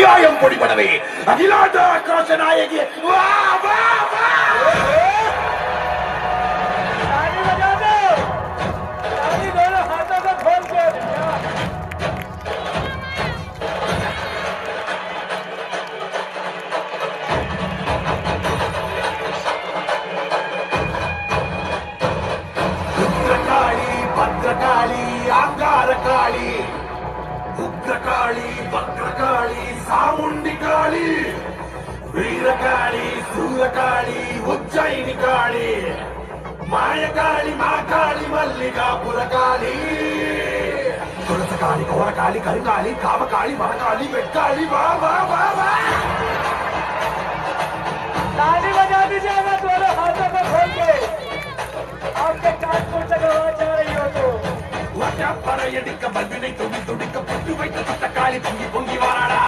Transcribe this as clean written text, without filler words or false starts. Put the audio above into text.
அநியாயம் பொடிபடவே அகிலாண்ட ஆக்ரோஷ நாயகி வா வா வா भद्रकाली आंगारकाली उग्रकाली वक्रकाली सामुंडी काली वीरकाली सूरकाली उज्जयिनी काली मायकाली माकाली मल्लिकापुरकाली तुलसकाली घोरकाली करुकाली कामकाली वरकाली वेट्काली वाह वाह वाह वाह ताली बजा दीजिए मैं दोनों हाथों को खोल के आपके कानपुर तक आवाज जा रही हो तो वटा पर यदिक बंदिने तुड़ी तुड़ी का पट्टू வைத்த தக்காளி பொங்கி பொங்கி வாராடா